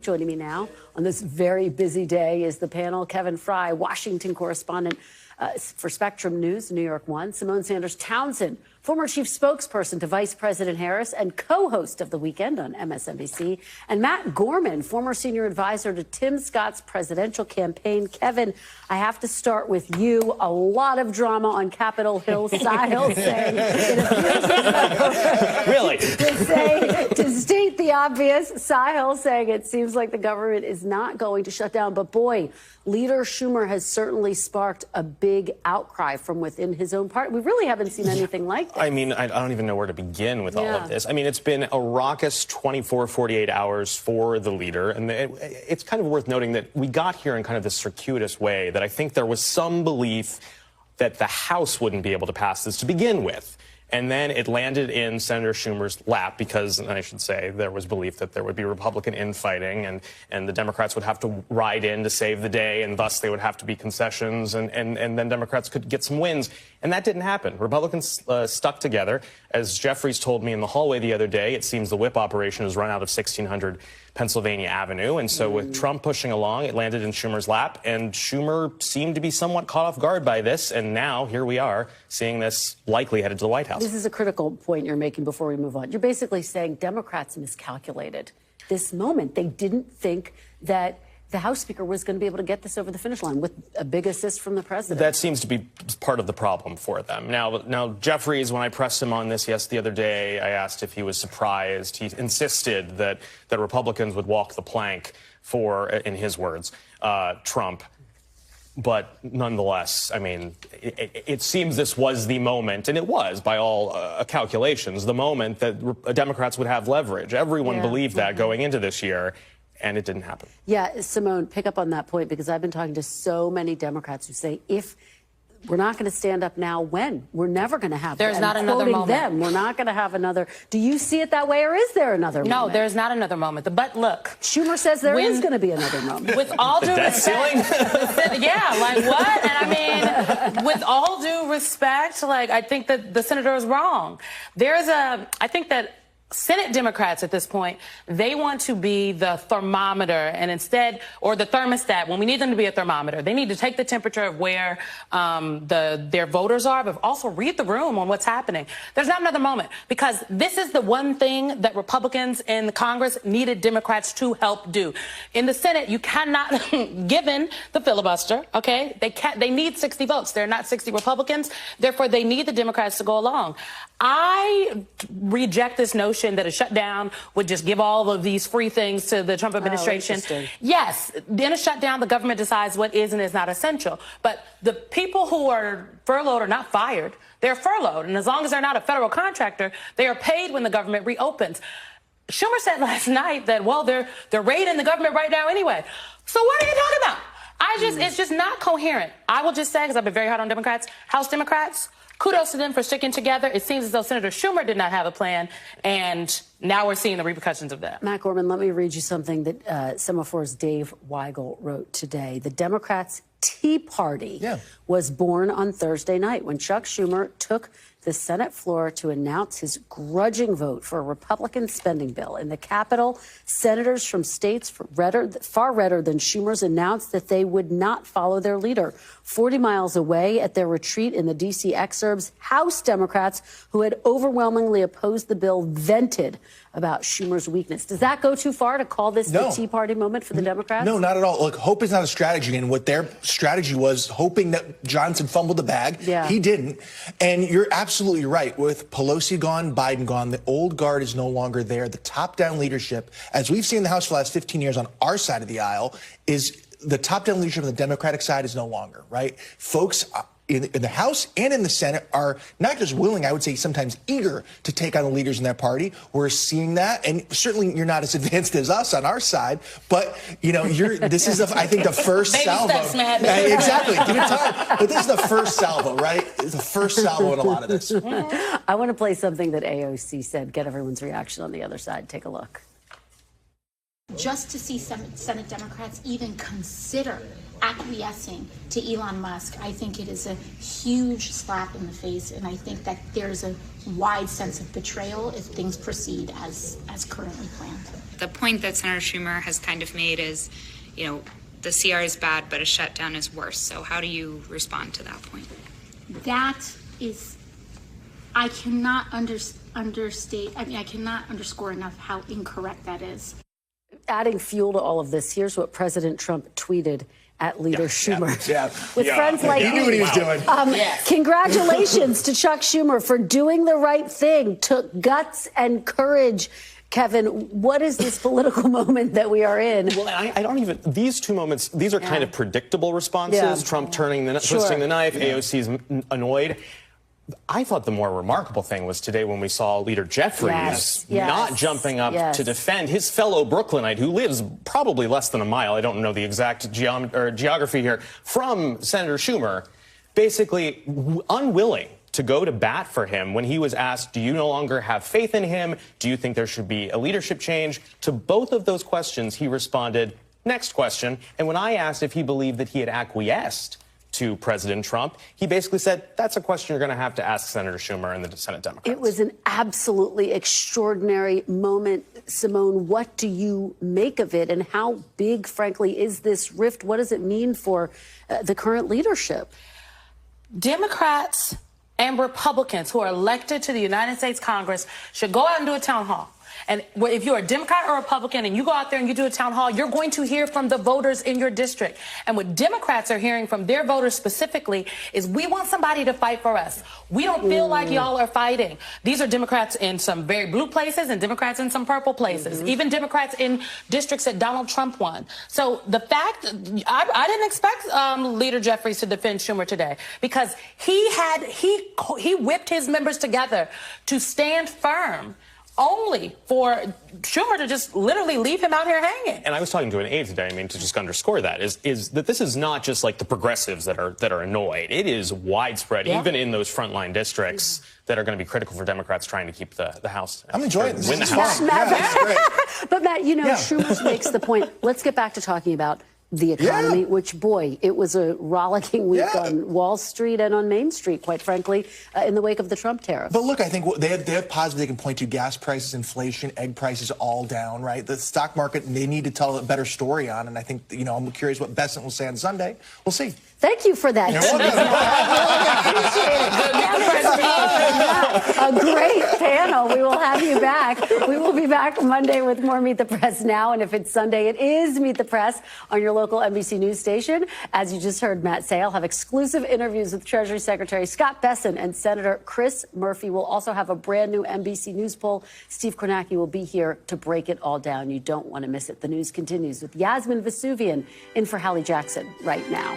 Joining me now on this very busy day is the panel: Kevin Frey, Washington correspondent for Spectrum News, New York One; Simone Sanders Townsend, former chief spokesperson to Vice President Harris and co-host of The Weekend on MSNBC; and Matt Gorman, former senior advisor to Tim Scott's presidential campaign. Kevin, I have to start with you. A lot of drama on Capitol Hill. Sahil saying it appears as though, really? to state the obvious, Sahil saying it seems like the government is not going to shut down. But boy, Leader Schumer has certainly sparked a big outcry from within his own party. We really haven't seen anything like this. I mean, I don't even know where to begin with all of this. I mean, it's been a raucous 24, 48 hours for the leader. And it's kind of worth noting that we got here in kind of this circuitous way, that I think there was some belief that the House wouldn't be able to pass this to begin with. And then it landed in Senator Schumer's lap because, and I should say, there was belief that there would be Republican infighting and the Democrats would have to ride in to save the day, and thus they would have to be concessions, and then Democrats could get some wins. And that didn't happen. Republicans stuck together. As Jeffries told me in the hallway the other day, it seems the whip operation has run out of 1600 Pennsylvania Avenue. And so with Trump pushing along, it landed in Schumer's lap. And Schumer seemed to be somewhat caught off guard by this. And now here we are seeing this likely headed to the White House. This is a critical point you're making before we move on. You're basically saying Democrats miscalculated this moment. They didn't think that the House Speaker was going to be able to get this over the finish line with a big assist from the president. That seems to be part of the problem for them. Now, Jeffries, when I pressed him on this the other day, I asked if he was surprised. He insisted that Republicans would walk the plank for, in his words, Trump. But nonetheless, I mean, it seems this was the moment, and it was, by all calculations, the moment that Democrats would have leverage. Everyone believed that going into this year. And it didn't happen. Yeah, Simone, pick up on that point, because I've been talking to so many Democrats who say, if we're not going to stand up now, when? We're never going to have. There's not another moment. Them, we're not going to have another. Do you see it that way, or is there another moment? No, there's not another moment. But look, Schumer says there is going to be another moment. With all due respect, yeah, like what? And I mean, with all due respect, like, I think that the senator is wrong. I think that Senate Democrats at this point, they want to be the thermometer, and instead, or the thermostat, when we need them to be a thermometer. They need to take the temperature of where their voters are, but also read the room on what's happening. There's not another moment, because this is the one thing that Republicans in the Congress needed Democrats to help do. In the Senate, you cannot, given the filibuster, okay, they need 60 votes. They're not 60 Republicans. Therefore, they need the Democrats to go along. I reject this notion that a shutdown would just give all of these free things to the Trump administration. Yes, in a shutdown, the government decides what is and is not essential. But the people who are furloughed are not fired. They're furloughed. And as long as they're not a federal contractor, they are paid when the government reopens. Schumer said last night that, well, they're raiding the government right now anyway. So what are you talking about? It's just not coherent. I will just say, because I've been very hard on Democrats, House Democrats, kudos to them for sticking together. It seems as though Senator Schumer did not have a plan, and now we're seeing the repercussions of that. Matt Gorman, let me read you something that Semaphor's Dave Weigel wrote today. The Democrats' Tea Party was born on Thursday night when Chuck Schumer took the Senate floor to announce his grudging vote for a Republican spending bill. In the Capitol, senators from states far redder than Schumer's announced that they would not follow their leader. 40 miles away at their retreat in the D.C. exurbs, House Democrats who had overwhelmingly opposed the bill vented about Schumer's weakness. Does that go too far to call this the Tea Party moment for the Democrats? No, not at all. Look, hope is not a strategy, and what their strategy was hoping that Johnson fumbled the bag. He didn't. And you're absolutely right. With Pelosi gone, Biden gone, the old guard is no longer there. The top-down leadership, as we've seen in the House for the last 15 years on our side of the aisle, is the top-down leadership on the Democratic side is no longer, right? Folks in the House and in the Senate are not just willing, I would say sometimes eager to take on the leaders in their party. We're seeing that, and certainly you're not as advanced as us on our side, but you know, this is I think the first salvo. Exactly, give it time. But this is the first salvo, right? It's the first salvo in a lot of this. I want to play something that AOC said. Get everyone's reaction on the other side. Take a look. Just to see some Senate Democrats even consider acquiescing to Elon Musk, I think it is a huge slap in the face, and I think that there's a wide sense of betrayal if things proceed as currently planned. The point that Senator Schumer has kind of made is, you know, the CR is bad, but a shutdown is worse. So how do you respond to that point? That is, I cannot understate, I cannot underscore enough how incorrect that is. Adding fuel to all of this, here's what President Trump tweeted at Leader Schumer. With friends like he knew what he was doing. Congratulations to Chuck Schumer for doing the right thing. Took guts and courage. Kevin, what is this political moment that we are in? Well, I don't even, these two moments, these are kind of predictable responses. Trump turning twisting the knife, AOC's annoyed. I thought the more remarkable thing was today when we saw Leader Jeffries not jumping up to defend his fellow Brooklynite who lives probably less than a mile, I don't know the exact geography here, from Senator Schumer, basically unwilling to go to bat for him when he was asked, do you no longer have faith in him? Do you think there should be a leadership change? To both of those questions, he responded, next question. And when I asked if he believed that he had acquiesced to President Trump, he basically said, that's a question you're going to have to ask Senator Schumer and the Senate Democrats. It was an absolutely extraordinary moment. Simone, what do you make of it? And how big, frankly, is this rift? What does it mean for the current leadership? Democrats and Republicans who are elected to the United States Congress should go out and do a town hall. And if you're a Democrat or Republican and you go out there and you do a town hall, you're going to hear from the voters in your district. And what Democrats are hearing from their voters specifically is we want somebody to fight for us. We don't feel like y'all are fighting. These are Democrats in some very blue places and Democrats in some purple places, even Democrats in districts that Donald Trump won. So the fact, I didn't expect Leader Jeffries to defend Schumer today because he whipped his members together to stand firm, only for Schumer to just literally leave him out here hanging. And I was talking to an aide today, I mean, to just underscore that, is that this is not just like the progressives that are annoyed. It is widespread, even in those frontline districts that are going to be critical for Democrats trying to keep the House. I'm enjoying this. Win the House. But Matt, you know, Schumer makes the point. Let's get back to talking about the economy, which, boy, it was a rollicking week on Wall Street and on Main Street, quite frankly, in the wake of the Trump tariffs. But look, I think they have positives they can point to: gas prices, inflation, egg prices, all down, right? The stock market, they need to tell a better story on, and I think, you know, I'm curious what Bessent will say on Sunday. We'll see. Thank you for that. A great panel. We will have you back. We will be back Monday with more Meet the Press Now. And if it's Sunday, it is Meet the Press on your local NBC News station. As you just heard Matt say, I'll have exclusive interviews with Treasury Secretary Scott Bessent and Senator Chris Murphy. We'll also have a brand new NBC News poll. Steve Kornacki will be here to break it all down. You don't want to miss it. The news continues with Yasmin Vesuvian in for Hallie Jackson right now.